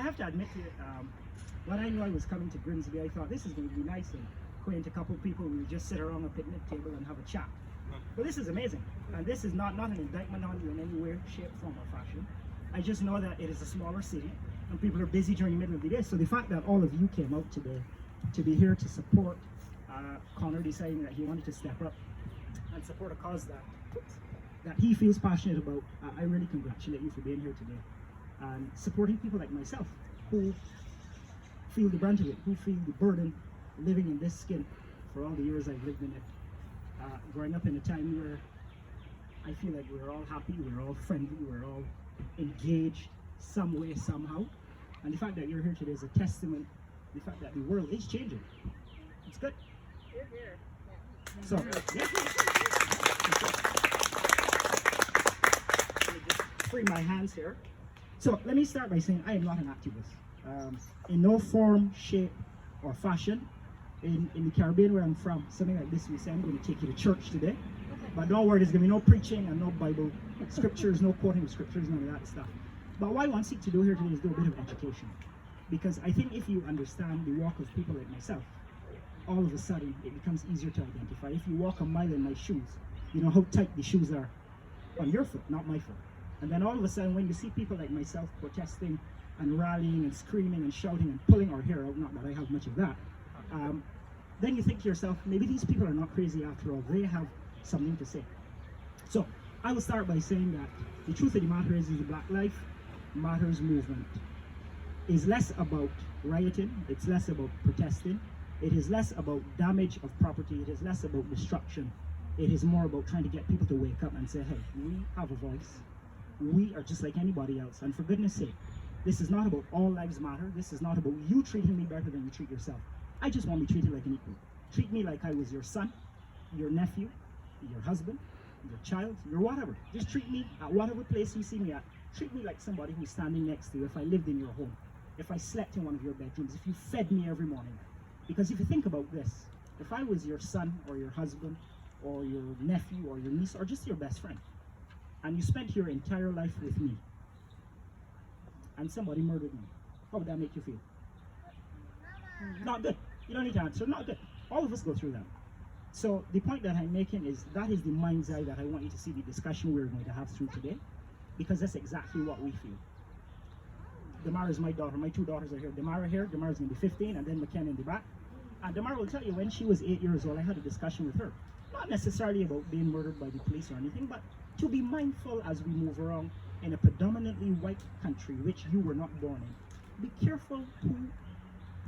have to admit to you, when I knew I was coming to Grimsby, I thought this is going to be nice and quaint. A couple of people will just sit around a picnic table and have a chat. But this is amazing, and this is not an indictment on you in any way, shape, form, or fashion. I just know that it is a smaller city, and people are busy during the middle of the day. So the fact that all of you came out today to be here to support Connor deciding that he wanted to step up and support a cause that he feels passionate about, I really congratulate you for being here today and supporting people like myself who feel the brunt of it, who feel the burden living in this skin for all the years I've lived in it. Growing up in a time where I feel like we're all happy, we're all friendly, we're all engaged some way, somehow. And the fact that you're here today is a testament to the fact that the world is changing. It's good. You're here. Yeah. So, yeah. Let me just free my hands here. So, let me start by saying I am not an activist. In no form, shape, or fashion. In the Caribbean where I'm from, something like this we say, I'm going to take you to church today. But don't worry, there's going to be no preaching and no Bible scriptures, no quoting of scriptures, none of that stuff. But what I want to seek to do here today is do a bit of education. Because I think if you understand the walk of people like myself, all of a sudden it becomes easier to identify. If you walk a mile in my shoes, you know how tight the shoes are on your foot, not my foot. And then all of a sudden when you see people like myself protesting and rallying and screaming and shouting and pulling our hair out, not that I have much of that, then you think to yourself, maybe these people are not crazy after all, they have something to say. So I will start by saying that the truth of the matter is the Black Lives Matters movement is less about rioting, it's less about protesting, it is less about damage of property, it is less about destruction, it is more about trying to get people to wake up and say, hey, we have a voice, we are just like anybody else, and for goodness sake, this is not about all lives matter, this is not about you treating me better than you treat yourself. I just want to be treated like an equal. Treat me like I was your son, your nephew, your husband, your child, your whatever. Just treat me at whatever place you see me at. Treat me like somebody who's standing next to you if I lived in your home, if I slept in one of your bedrooms, if you fed me every morning. Because if you think about this, if I was your son or your husband or your nephew or your niece or just your best friend, and you spent your entire life with me, and somebody murdered me, how would that make you feel? Not good. You don't need to answer. Not good. All of us go through that. So the point that I'm making is that is the mind's eye that I want you to see the discussion we're going to have through today, because that's exactly what we feel. Damara is my daughter. My two daughters are here. Damara here. Damara's going to be 15, and then McKenna in the back. And Damara will tell you when she was 8 years old, I had a discussion with her. Not necessarily about being murdered by the police or anything, but to be mindful as we move around in a predominantly white country, which you were not born in. Be careful who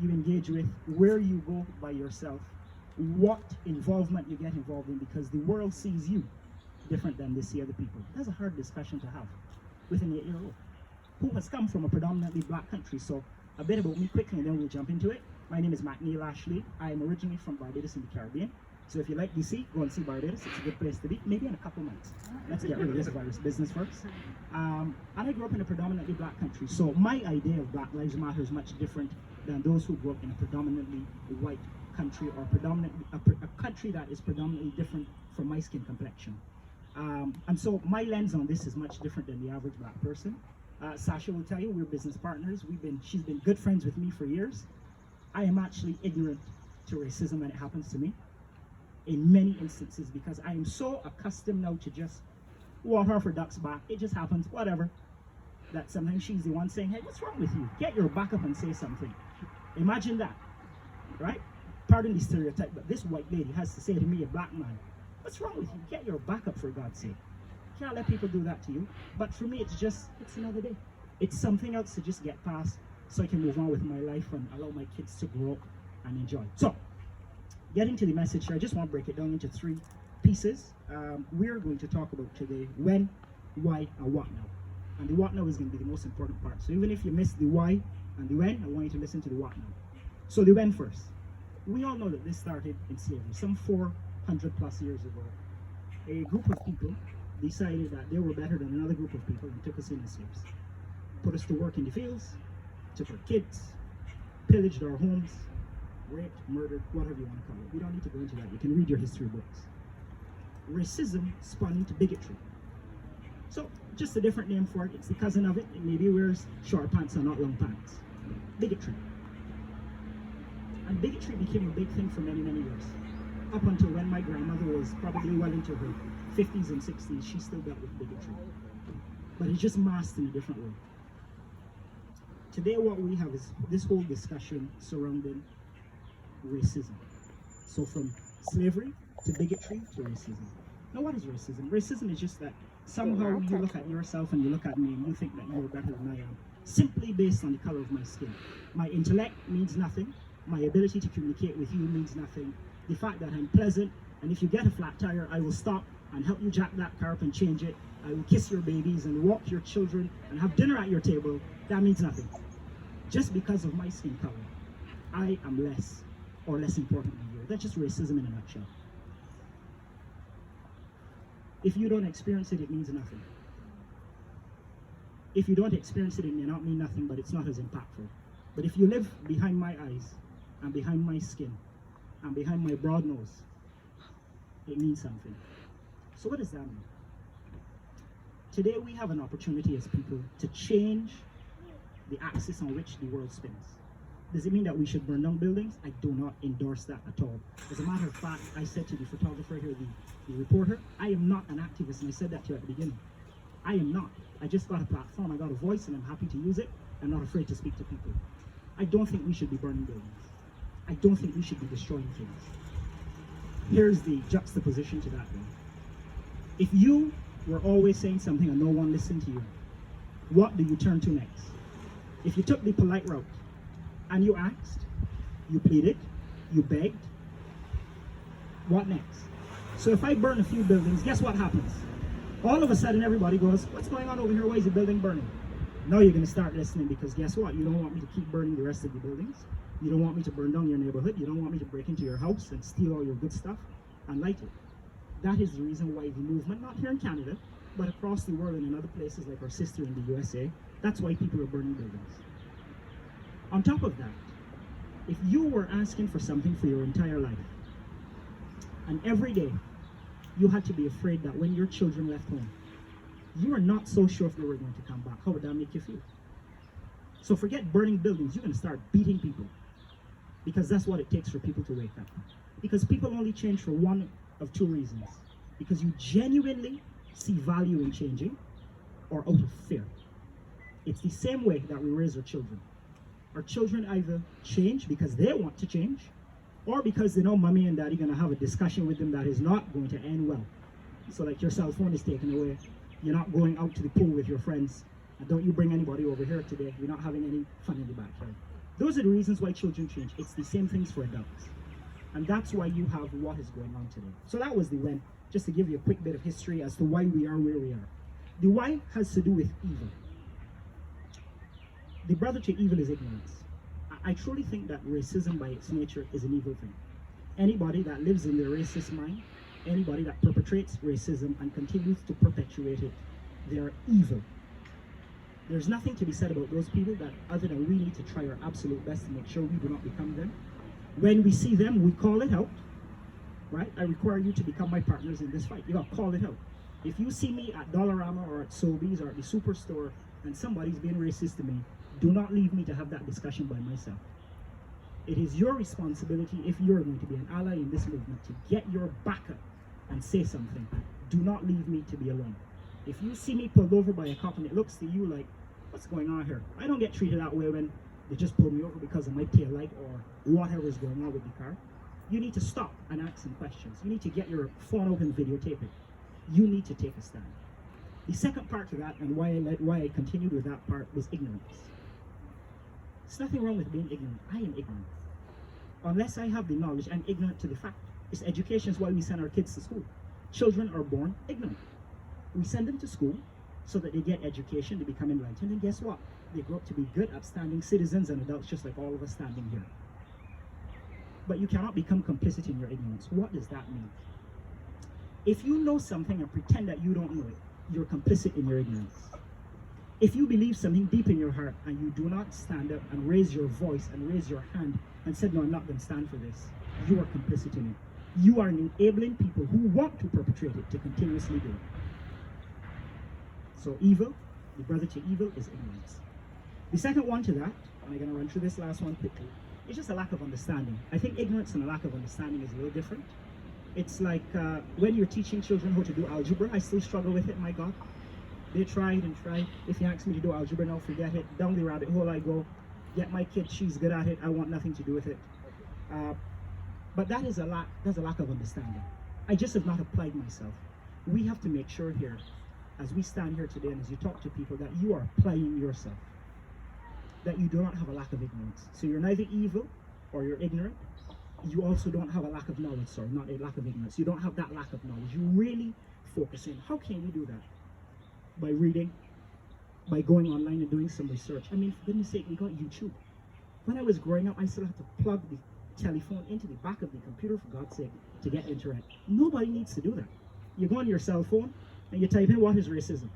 you engage with, where you go by yourself, what involvement you get involved in, because the world sees you different than they see other people. That's a hard discussion to have with an 8-year-old who has come from a predominantly black country. So a bit about me quickly and then we'll jump into it. My name is McNeil Ashley. I am originally from Barbados in the Caribbean. So if you like DC, go and see Barbados. It's a good place to be, maybe in a couple months. Let's get rid of this virus business first. And I grew up in a predominantly black country. So my idea of Black Lives Matter is much different than those who grew up in a predominantly white country or predominantly a country that is predominantly different from my skin complexion. And so my lens on this is much different than the average black person. Sasha will tell you we're business partners. She's been good friends with me for years. I am actually ignorant to racism when it happens to me in many instances because I am so accustomed now to just water off her duck's back. It just happens, whatever. That sometimes she's the one saying, hey, what's wrong with you? Get your back up and say something. Imagine that, right? Pardon the stereotype, but this white lady has to say to me, a black man, what's wrong with you? Get your back up for God's sake. Can't let people do that to you. But for me, it's another day. It's something else to just get past so I can move on with my life and allow my kids to grow up and enjoy. So, getting to the message here, I just want to break it down into 3 pieces. We're going to talk about today when, why, and what now. And the what now is going to be the most important part. So even if you missed the why and the when, I want you to listen to the what now. So the when first. We all know that this started in slavery, some 400 plus years ago. A group of people decided that they were better than another group of people and took us in as slaves. Put us to work in the fields, took our kids, pillaged our homes, raped, murdered, whatever you want to call it. We don't need to go into that. You can read your history books. Racism spun into bigotry. So, just a different name for it. It's the cousin of it. It maybe wears short pants and not long pants. bigotry. And bigotry became a big thing for many, many years. Up until when my grandmother was probably well into her 50s and 60s, she still dealt with bigotry. But it's just masked in a different way. Today what we have is this whole discussion surrounding racism. So from slavery to bigotry to racism. Now what is racism? Racism is just that somehow you look at yourself and you look at me and you think that you're better than I am, simply based on the color of my skin. My intellect means nothing. My ability to communicate with you means nothing. The fact that I'm pleasant, and if you get a flat tire, I will stop and help you jack that car up and change it. I will kiss your babies and walk your children and have dinner at your table. That means nothing. Just because of my skin color, I am less or less important than you. That's just racism in a nutshell. If you don't experience it, it means nothing. If you don't experience it, it may not mean nothing, but it's not as impactful. But if you live behind my eyes and behind my skin and behind my broad nose, it means something. So what does that mean? Today we have an opportunity as people to change the axis on which the world spins. Does it mean that we should burn down buildings? I do not endorse that at all. As a matter of fact, I said to the photographer here, the reporter, I am not an activist, and I said that to you at the beginning. I am not. I just got a platform, I got a voice, and I'm happy to use it. I'm not afraid to speak to people. I don't think we should be burning buildings. I don't think we should be destroying things. Here's the juxtaposition to that though. If you were always saying something and no one listened to you, what do you turn to next? If you took the polite route and you asked, you pleaded, you begged, what next? So if I burn a few buildings, guess what happens? All of a sudden everybody goes, what's going on over here? Why is the building burning? Now you're going to start listening because guess what? You don't want me to keep burning the rest of the buildings. You don't want me to burn down your neighborhood. You don't want me to break into your house and steal all your good stuff and light it. That is the reason why the movement, not here in Canada, but across the world and in other places like our sister in the USA, that's why people are burning buildings. On top of that, if you were asking for something for your entire life, and every day you had to be afraid that when your children left home, you are not so sure if they were going to come back, how would that make you feel? So forget burning buildings, you're going to start beating people. Because that's what it takes for people to wake up. Because people only change for one of two reasons. Because you genuinely see value in changing, or out of fear. It's the same way that we raise our children. Our children either change because they want to change, or because they know mommy and daddy are going to have a discussion with them that is not going to end well. So like your cell phone is taken away, you're not going out to the pool with your friends, and don't you bring anybody over here today, you're not having any fun in the backyard. Those are the reasons why children change. It's the same things for adults. And that's why you have what is going on today. So that was the when, just to give you a quick bit of history as to why we are where we are. The why has to do with evil. The brother to evil is ignorance. I truly think that racism by its nature is an evil thing. Anybody that lives in their racist mind, anybody that perpetrates racism and continues to perpetuate it, they are evil. There's nothing to be said about those people that other than we need to try our absolute best to make sure we do not become them. When we see them, we call it out, right? I require you to become my partners in this fight. You gotta call it out. If you see me at Dollarama or at Sobeys or at the superstore and somebody's being racist to me, do not leave me to have that discussion by myself. It is your responsibility, if you're going to be an ally in this movement, to get your back up and say something. Do not leave me to be alone. If you see me pulled over by a cop and it looks to you like, what's going on here? I don't get treated that way when they just pull me over because of my tail light or whatever is going on with the car. You need to stop and ask some questions. You need to get your phone open, videotape it. You need to take a stand. The second part to that, and why I continued with that part, was ignorance. There's nothing wrong with being ignorant. I am ignorant. Unless I have the knowledge, I'm ignorant to the fact. It's education is why we send our kids to school. Children are born ignorant. We send them to school so that they get education, they become enlightened, and guess what? They grow up to be good, upstanding citizens and adults just like all of us standing here. But you cannot become complicit in your ignorance. What does that mean? If you know something and pretend that you don't know it, you're complicit in your ignorance. If you believe something deep in your heart and you do not stand up and raise your voice and raise your hand and say, no, I'm not going to stand for this, you are complicit in it. You are enabling people who want to perpetrate it to continuously do it. So evil, the brother to evil, is ignorance. The second one to that, and I'm going to run through this last one quickly. It's just a lack of understanding. I think ignorance and a lack of understanding is a little different. It's like when you're teaching children how to do algebra, I still struggle with it, my God. They tried and tried. If you ask me to do algebra now, forget it. Down the rabbit hole I go. Get my kid, she's good at it. I want nothing to do with it. But that's a lack of understanding. I just have not applied myself. We have to make sure here, as we stand here today and as you talk to people, that you are applying yourself. That you do not have a lack of ignorance. So you're neither evil or you're ignorant. You also don't have a lack of knowledge, sorry, not a lack of ignorance. You don't have that lack of knowledge. You really focus in. How can we do that? By reading, by going online and doing some research. I mean, for goodness sake, we got YouTube. When I was growing up, I still had to plug the telephone into the back of the computer, for God's sake, to get internet. Nobody needs to do that. You go on your cell phone and you type in what is racism.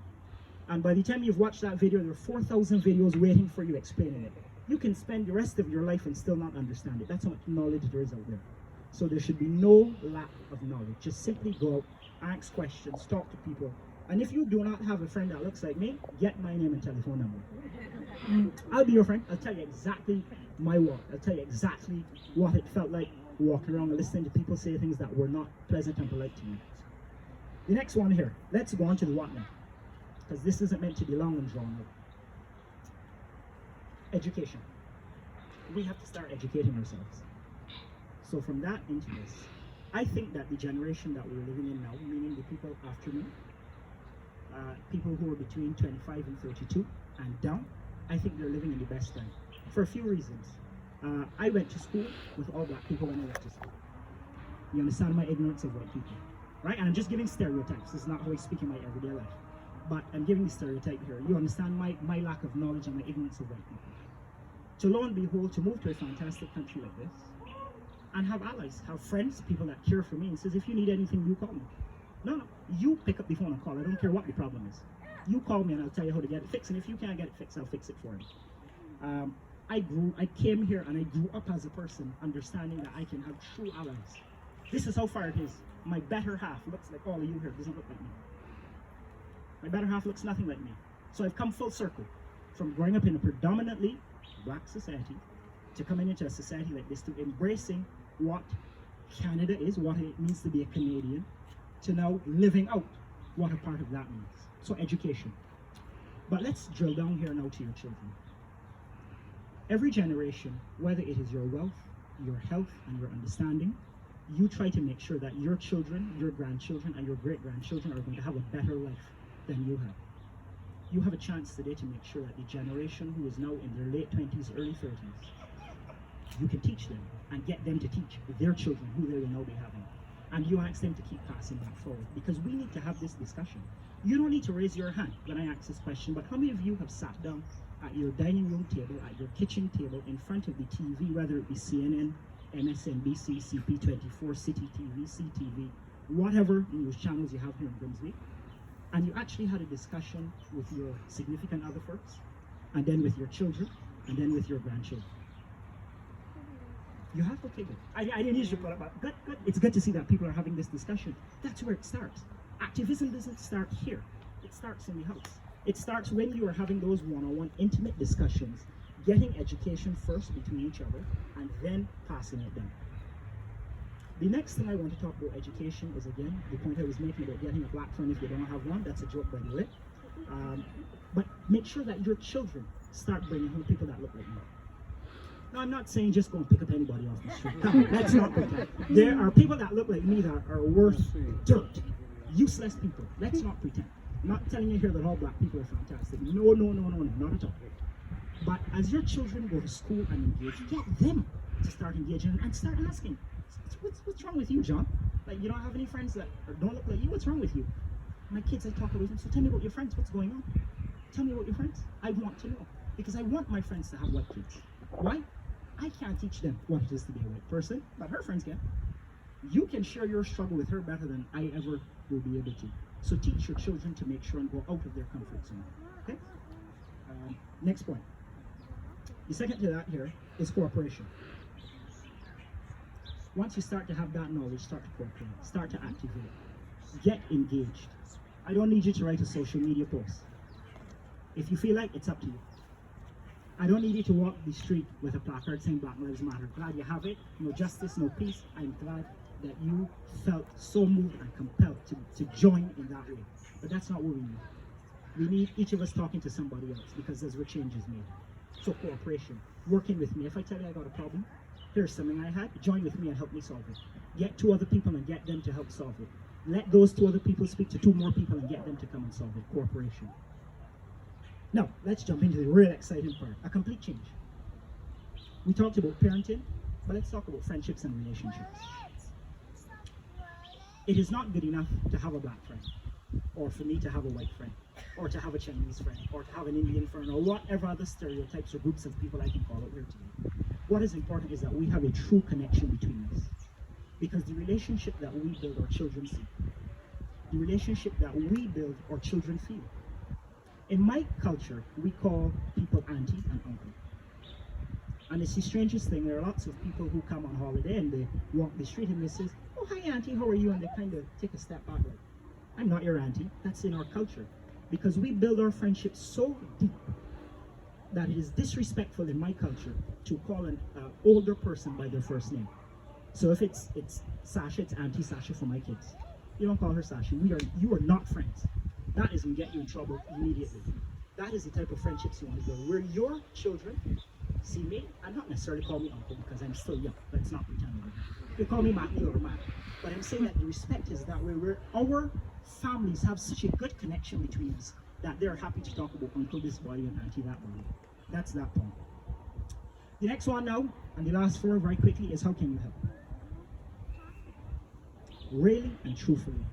And by the time you've watched that video, there are 4,000 videos waiting for you explaining it. You can spend the rest of your life and still not understand it. That's how much knowledge there is out there. So there should be no lack of knowledge. Just simply go out, ask questions, talk to people. And if you do not have a friend that looks like me, get my name and telephone number. I'll be your friend. I'll tell you exactly my walk. I'll tell you exactly what it felt like walking around and listening to people say things that were not pleasant and polite to me. The next one here. Let's go on to the what now, because this isn't meant to be long and drawn out. Education. We have to start educating ourselves. So from that into this, I think that the generation that we're living in now, meaning the people after me, people who are between 25 and 32 and down, I think they're living in the best time for a few reasons. I went to school with all black people when I went to school. You understand my ignorance of white people, right? And I'm just giving stereotypes. This is not how I speak in my everyday life. But I'm giving the stereotype here. You understand my lack of knowledge and my ignorance of white people. To lo and behold, to move to a fantastic country like this, and have allies, have friends, people that care for me, and says, if you need anything, you call me. No, you pick up the phone and call. I don't care what the problem is. You call me and I'll tell you how to get it fixed. And if you can't get it fixed, I'll fix it for you. I came here and I grew up as a person, understanding that I can have true allies. This is how far it is. My better half looks like all of you here, doesn't look like me. My better half looks nothing like me. So I've come full circle from growing up in a predominantly black society to coming into a society like this, to embracing what Canada is, what it means to be a Canadian, to now living out what a part of that means. So education. But let's drill down here now to your children. Every generation, whether it is your wealth, your health, and your understanding, you try to make sure that your children, your grandchildren, and your great-grandchildren are going to have a better life than you have. You have a chance today to make sure that the generation who is now in their late 20s, early 30s, you can teach them and get them to teach their children who they will now be having. And you ask them to keep passing that forward, because we need to have this discussion. You don't need to raise your hand when I ask this question, but how many of you have sat down at your dining room table, at your kitchen table, in front of the TV, whether it be CNN, MSNBC, CP24, City TV, CTV, whatever news channels you have here in Grimsby, and you actually had a discussion with your significant other first, and then with your children, and then with your grandchildren? You have to take it. I didn't usually put up, but good. It's good to see that people are having this discussion. That's where it starts. Activism doesn't start here. It starts in the house. It starts when you are having those one-on-one intimate discussions, getting education first between each other, and then passing it down. The next thing I want to talk about education is, again, the point I was making about getting a black friend if you don't have one. That's a joke, by the way. But make sure that your children start bringing home people that look like you. Now, I'm not saying just go and pick up anybody off the street. Come on, let's not pretend. There are people that look like me that are worth dirt. Useless people. Let's not pretend. I'm not telling you here that all black people are fantastic. No, not at all. But as your children go to school and engage, get them to start engaging and start asking, what's wrong with you, John? Like, you don't have any friends that don't look like you? What's wrong with you? My kids, I talk about them, so tell me about your friends. What's going on? Tell me about your friends. I want to know. Because I want my friends to have white kids. Why? I can't teach them what it is to be a white person, but her friends can. You can share your struggle with her better than I ever will be able to. So teach your children to make sure and go out of their comfort zone. Okay? Next point. The second to that here is cooperation. Once you start to have that knowledge, start to cooperate, start to activate, get engaged. I don't need you to write a social media post. If you feel like, it's up to you. I don't need you to walk the street with a placard saying Black Lives Matter. Glad you have it. No justice, no peace. I'm glad that you felt so moved and compelled to join in that way. But that's not what we need. We need each of us talking to somebody else because there's where change is made. So cooperation, working with me. If I tell you I got a problem, here's something I had, join with me and help me solve it. Get 2 other people and get them to help solve it. Let those 2 other people speak to 2 more people and get them to come and solve it. Cooperation. Now, let's jump into the real exciting part, a complete change. We talked about parenting, but let's talk about friendships and relationships. It is not good enough to have a black friend, or for me to have a white friend, or to have a Chinese friend, or to have an Indian friend, or whatever other stereotypes or groups of people I can call out here today. What is important is that we have a true connection between us. Because the relationship that we build, our children see. The relationship that we build, our children feel. In my culture, we call people auntie and uncle. And it's the strangest thing, there are lots of people who come on holiday and they walk the street and they say, oh, hi auntie, how are you? And they kind of take a step back like, I'm not your auntie. That's in our culture. Because we build our friendship so deep that it is disrespectful in my culture to call an older person by their first name. So if it's Sasha, it's Auntie Sasha for my kids. You don't call her Sasha. You are not friends. That is going to get you in trouble immediately. That is the type of friendships you want to build. Where your children see me, and not necessarily call me uncle because I'm still young. Let's not pretend like that. You call me Matthew or Matt. But I'm saying that the respect is that way where our families have such a good connection between us that they're happy to talk about uncle this body and auntie that body. That's that point. The next one now, and the last 4 very quickly, is how can you help? Really and truthfully,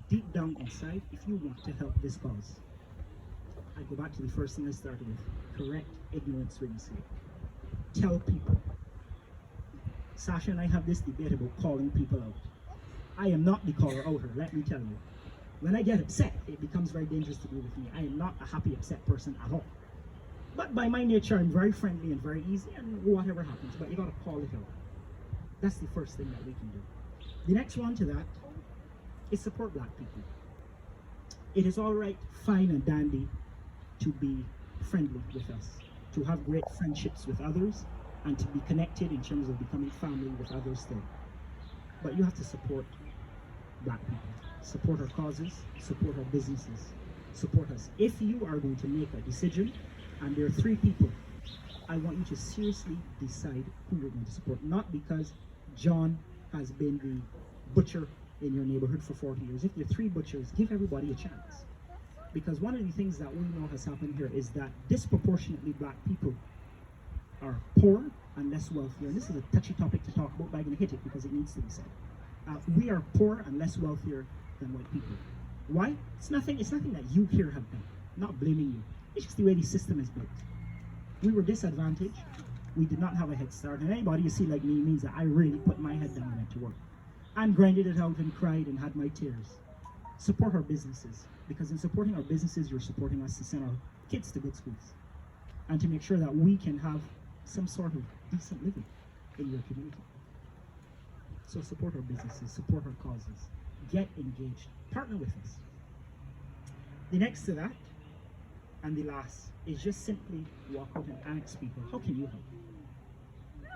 deep down inside, if you want to help this cause, I go back to the first thing I started with. Correct ignorance when you see it. Tell people. Sasha and I have this debate about calling people out. I am not the caller outer, let me tell you. When I get upset, it becomes very dangerous to be with me. I am not a happy, upset person at all. But by my nature, I'm very friendly and very easy, and whatever happens, but you gotta call it out. That's the first thing that we can do. The next one to that is support black people. It is all right, fine and dandy to be friendly with us, to have great friendships with others, and to be connected in terms of becoming family with others still. But you have to support black people. Support our causes, support our businesses, support us. If you are going to make a decision, and there are 3 people, I want you to seriously decide who you're going to support. Not because John has been the butcher in your neighborhood for 40 years. If there are 3 butchers, give everybody a chance. Because one of the things that we know has happened here is that disproportionately black people are poor and less wealthy. And this is a touchy topic to talk about, but I'm going to hit it because it needs to be said. We are poor and less wealthier than white people. Why? It's nothing that you here have done. I'm not blaming you. It's just the way the system is built. We were disadvantaged. We did not have a head start. And anybody you see like me means that I really put my head down and went to work. And grinded it out and cried and had my tears. Support our businesses. Because in supporting our businesses, you're supporting us to send our kids to good schools. And to make sure that we can have some sort of decent living in your community. So support our businesses, support our causes. Get engaged. Partner with us. The next to that, and the last, is just simply walk out and ask people, how can you help?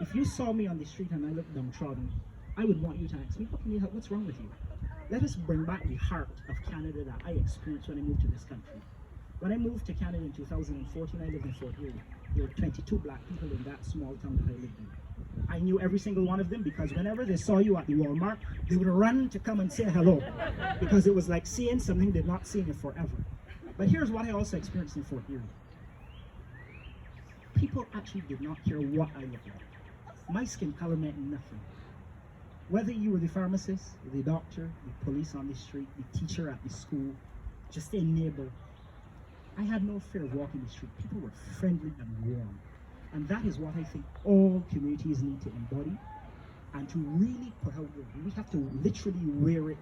If you saw me on the street and I looked downtrodden, I would want you to ask me, how can you help? What's wrong with you? Let us bring back the heart of Canada that I experienced when I moved to this country. When I moved to Canada in 2014, I lived in Fort Erie. There were 22 black people in that small town that I lived in. I knew every single one of them because whenever they saw you at the Walmart, they would run to come and say hello. Because it was like seeing something they'd not seen in forever. But here's what I also experienced in Fort Erie. People actually did not care what I looked like. My skin color meant nothing. Whether you were the pharmacist, the doctor, the police on the street, the teacher at the school, just a neighbor, I had no fear of walking the street. People were friendly and warm. And that is what I think all communities need to embody and to really put out there. We have to literally wear it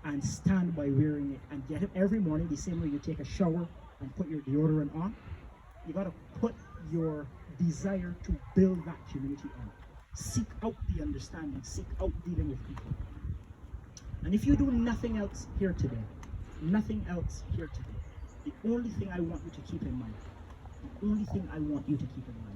and stand by wearing it and get up every morning the same way you take a shower and put your deodorant on. You got to put your desire to build that community on. Seek out the understanding, seek out dealing with people. And if you do nothing else here today, the only thing I want you to keep in mind only thing I want you to keep in mind.